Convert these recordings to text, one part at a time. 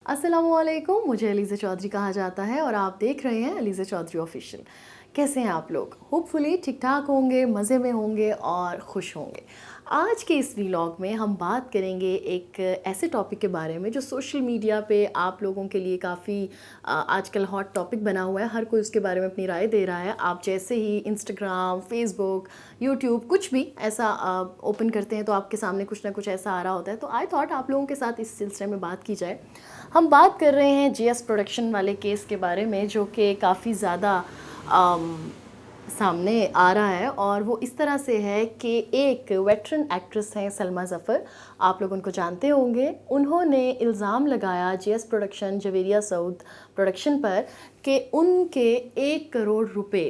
अस्सलामुअलैकुम, मुझे अलीज़ा चौधरी कहा जाता है और आप देख रहे हैं अलीज़ा चौधरी ऑफिशियल। कैसे हैं आप लोग? होपफुली ठीक ठाक होंगे, मज़े में होंगे और खुश होंगे। आज के इस व्लॉग में हम बात करेंगे एक ऐसे टॉपिक के बारे में जो सोशल मीडिया पे आप लोगों के लिए काफ़ी आजकल हॉट टॉपिक बना हुआ है। हर कोई उसके बारे में अपनी राय दे रहा है। आप जैसे ही इंस्टाग्राम, फेसबुक, यूट्यूब कुछ भी ऐसा ओपन करते हैं तो आपके सामने कुछ ना कुछ ऐसा आ रहा होता है। तो आई थॉट आप लोगों के साथ इस सिलसिले में बात की जाए। हम बात कर रहे हैं जीएस प्रोडक्शन वाले केस के बारे में, जो कि काफ़ी ज़्यादा सामने आ रहा है। और वो इस तरह से है कि एक वेटरन एक्ट्रेस हैं सलमा ज़फ़र, आप लोग उनको जानते होंगे। उन्होंने इल्ज़ाम लगाया GS production, Javeria Saud production पर कि उनके 1 करोड़ रुपए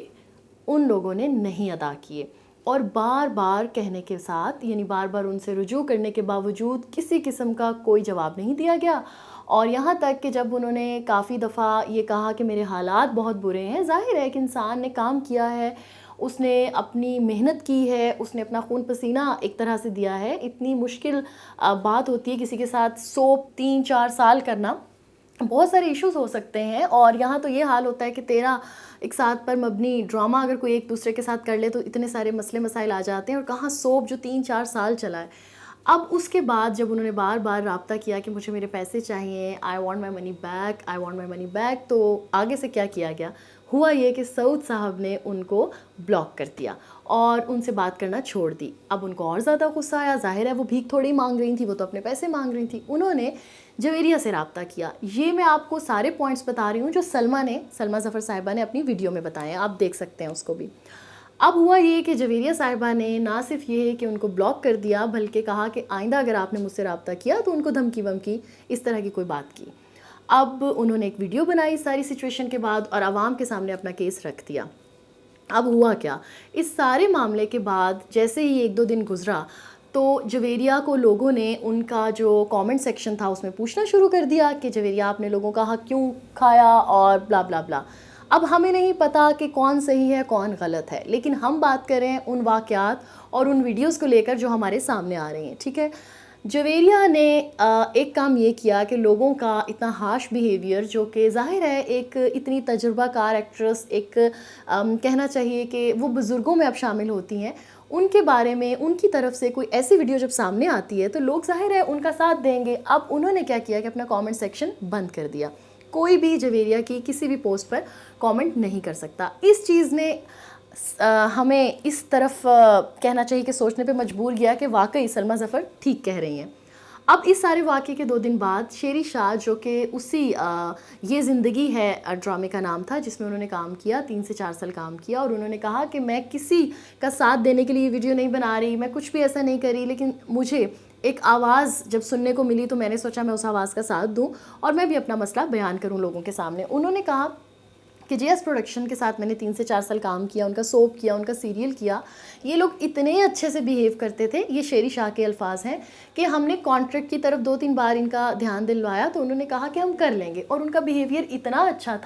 उन लोगों ने नहीं अदा किए। और बार बार कहने के साथ, यानी बार बार उनसे रुजू करने के बावजूद किसी किस्म का कोई जवाब नहीं दिया गया। और यहाँ तक कि जब उन्होंने काफ़ी दफ़ा ये कहा कि मेरे हालात बहुत बुरे हैं, ज़ाहिर है कि इंसान ने काम किया है, उसने अपनी मेहनत की है, उसने अपना खून पसीना एक तरह से दिया है। इतनी मुश्किल बात होती है किसी के साथ सोप 3-4 साल करना, बहुत सारे इश्यूज़ हो सकते हैं। और यहाँ तो ये हाल होता है कि तेरा एक साथ पर मबनी ड्रामा अगर कोई एक दूसरे के साथ कर ले तो इतने सारे मसले मसाइल आ जाते हैं। और कहाँ सोप जो 3-4 साल चला है। अब उसके बाद जब उन्होंने बार बार राब्ता किया कि मुझे मेरे पैसे चाहिए, I want my money back, I want my money back, तो आगे से क्या किया गया? हुआ ये कि सऊद साहब ने उनको ब्लॉक कर दिया और उनसे बात करना छोड़ दी। अब उनको और ज़्यादा गुस्सा आया। ज़ाहिर है वो भीख थोड़ी मांग रही थी, वो तो अपने पैसे मांग रही थी। उन्होंने जवेरिया से राब्ता किया। ये मैं आपको सारे पॉइंट्स बता रही हूँ जो सलमा ज़फ़र साहिबा ने अपनी वीडियो में बताए हैं, आप देख सकते हैं उसको भी। अब हुआ ये कि जवेरिया साहिबा ने ना सिर्फ ये है कि उनको ब्लॉक कर दिया, बल्कि कहा कि आइंदा अगर आपने मुझसे रब्ता किया तो उनको धमकी वमकी इस तरह की कोई बात की। अब उन्होंने एक वीडियो बनाई सारी सिचुएशन के बाद और आवाम के सामने अपना केस रख दिया। अब हुआ क्या, इस सारे मामले के बाद जैसे ही 1-2 दिन गुजरा तो जवेरिया को लोगों ने उनका जो कमेंट सेक्शन था उसमें पूछना शुरू कर दिया कि जवेरिया आपने लोगों का हक क्यों खाया और ब्ला ब्ला ब्ला। अब हमें नहीं पता कि कौन सही है कौन गलत है, लेकिन हम बात करें उन वाक़यात और उन वीडियोस को लेकर जो हमारे सामने आ रही हैं, ठीक है। जवेरिया ने एक काम ये किया कि लोगों का इतना हार्श बिहेवियर, जो कि ज़ाहिर है एक इतनी तजुर्बाकार एक्ट्रेस, एक कहना चाहिए कि वो बुज़ुर्गों में अब शामिल होती हैं, उनके बारे में उनकी तरफ से कोई ऐसी वीडियो जब सामने आती है तो लोग ज़ाहिर है उनका साथ देंगे। अब उन्होंने क्या किया कि अपना कमेंट सेक्शन बंद कर दिया। कोई भी जवेरिया की किसी भी पोस्ट पर कमेंट नहीं कर सकता। इस चीज़ ने हमें इस तरफ कहना चाहिए कि सोचने पे मजबूर किया कि वाकई सलमा ज़फ़र ठीक कह रही हैं। अब इस सारे वाक़े के 2 दिन बाद शेरी शाह, जो कि उसी ये ज़िंदगी है ड्रामे का नाम था जिसमें उन्होंने काम किया, 3 से 4 साल काम किया, और उन्होंने कहा कि मैं किसी का साथ देने के लिए वीडियो नहीं बना रही, मैं कुछ भी ऐसा नहीं करी, लेकिन मुझे एक आवाज़ जब सुनने को मिली तो मैंने सोचा मैं उस आवाज़ का साथ दूं और मैं भी अपना मसला बयान करूं लोगों के सामने। उन्होंने कहा कि जीएस प्रोडक्शन के साथ मैंने 3 से 4 साल काम किया, उनका सोप किया, उनका सीरियल किया। ये लोग इतने अच्छे से बिहेव करते थे, ये शेरी शाह के अल्फाज हैं, कि हमने कॉन्ट्रैक्ट की तरफ 2-3 बार इनका ध्यान दिलवाया तो उन्होंने कहा कि हम कर लेंगे। और उनका बिहेवियर इतना अच्छा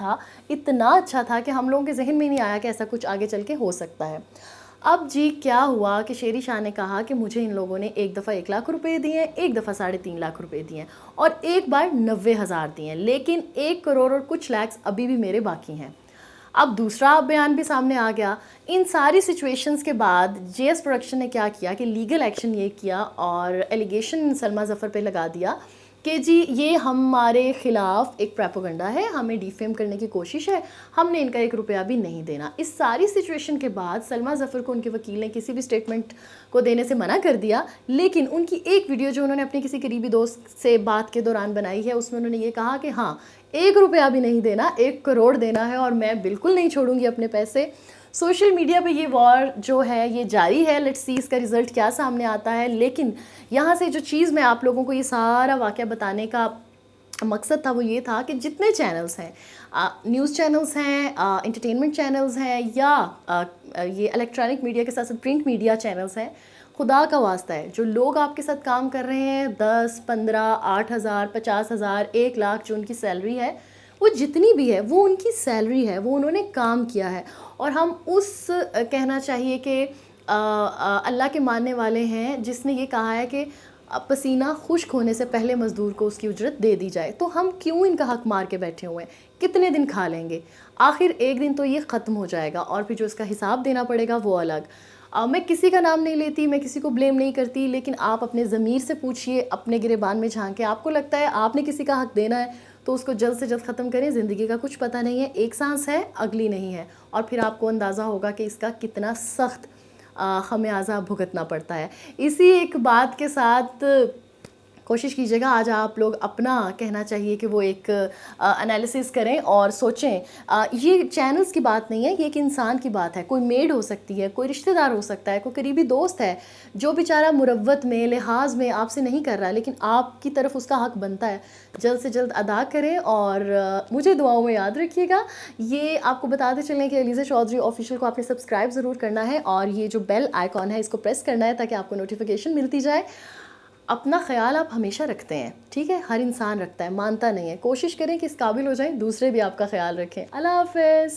था कि हम लोगों के जहन में नहीं आया कि ऐसा कुछ आगे चल के हो सकता है। अब जी क्या हुआ कि शेरी शाह ने कहा कि मुझे इन लोगों ने एक दफ़ा 1 लाख रुपए दिए हैं, एक दफ़ा 3.5 लाख रुपए दिए हैं और एक बार 90,000 दिए हैं, लेकिन 1 करोड़ और कुछ लैक्स अभी भी मेरे बाकी हैं। अब दूसरा बयान भी सामने आ गया। इन सारी सिचुएशंस के बाद जीएस प्रोडक्शन ने क्या किया कि लीगल एक्शन ये किया और एलिगेशन सलमा ज़फ़र पे लगा दिया कि जी ये हमारे ख़िलाफ़ एक प्रोपेगेंडा है, हमें डिफेम करने की कोशिश है, हमने इनका 1 रुपया भी नहीं देना। इस सारी सिचुएशन के बाद सलमा ज़फ़र को उनके वकील ने किसी भी स्टेटमेंट को देने से मना कर दिया, लेकिन उनकी एक वीडियो जो उन्होंने अपने किसी करीबी दोस्त से बात के दौरान बनाई है उसमें उन्होंने ये कहा कि हाँ 1 रुपया भी नहीं देना, 1 करोड़ देना है और मैं बिल्कुल नहीं छोड़ूंगी अपने पैसे। सोशल मीडिया पे ये वॉर जो है ये जारी है। लेट्स सी इसका रिज़ल्ट क्या सामने आता है। लेकिन यहाँ से जो चीज़ मैं आप लोगों को ये सारा वाक़या बताने का मकसद था वो ये था कि जितने चैनल्स हैं, न्यूज़ चैनल्स हैं, एंटरटेनमेंट चैनल्स हैं, या ये इलेक्ट्रॉनिक मीडिया के साथ साथ प्रिंट मीडिया चैनल्स हैं, खुदा का वास्ता है जो लोग आपके साथ काम कर रहे हैं, 10, 15, 8,000, 50,000, 1 लाख जो उनकी सैलरी है, वो जितनी भी है वो उनकी सैलरी है, वो उन्होंने काम किया है। और हम उस कहना चाहिए कि अल्लाह के मानने वाले हैं जिसने ये कहा है कि پسینہ خشک ہونے سے پہلے مزدور کو اس کی اجرت دے دی جائے. تو ہم کیوں ان کا حق مار کے بیٹھے ہوئے ہیں؟ کتنے دن کھا لیں گے؟ آخر ایک دن تو یہ ختم ہو جائے گا اور پھر جو اس کا حساب دینا پڑے گا وہ الگ. میں کسی کا نام نہیں لیتی, میں کسی کو بلیم نہیں کرتی, لیکن آپ اپنے ضمیر سے پوچھئے, اپنے گریبان میں جھانکیں. آپ کو لگتا ہے آپ نے کسی کا حق دینا ہے تو اس کو جلد سے جلد ختم کریں. زندگی کا کچھ پتہ نہیں ہے, ایک سانس ہے اگلی نہیں ہے, اور پھر آپ کو اندازہ ہوگا کہ اس کا کتنا سخت خمیازہ بھگتنا پڑتا ہے. اسی ایک بات کے ساتھ کوشش کیجیے گا آج آپ لوگ اپنا کہنا چاہیے کہ وہ ایک انالیسس کریں اور سوچیں. یہ چینلز کی بات نہیں ہے, یہ ایک انسان کی بات ہے. کوئی میڈ ہو سکتی ہے, کوئی رشتہ دار ہو سکتا ہے, کوئی قریبی دوست ہے جو بیچارہ مروت میں لحاظ میں آپ سے نہیں کر رہا, لیکن آپ کی طرف اس کا حق بنتا ہے. جلد سے جلد ادا کریں اور مجھے دعاؤں میں یاد رکھیے گا. یہ آپ کو بتاتے چلیں کہ علیزہ چودھری آفیشیل کو آپ نے سبسکرائب ضرور کرنا ہے, اور یہ جو بیل آئیکن ہے اس کو پریس کرنا ہے تاکہ آپ کو نوٹیفیکیشن ملتی جائے. اپنا خیال آپ ہمیشہ رکھتے ہیں, ٹھیک ہے؟ ہر انسان رکھتا ہے, مانتا نہیں ہے. کوشش کریں کہ اس قابل ہو جائیں دوسرے بھی آپ کا خیال رکھیں. اللہ حافظ.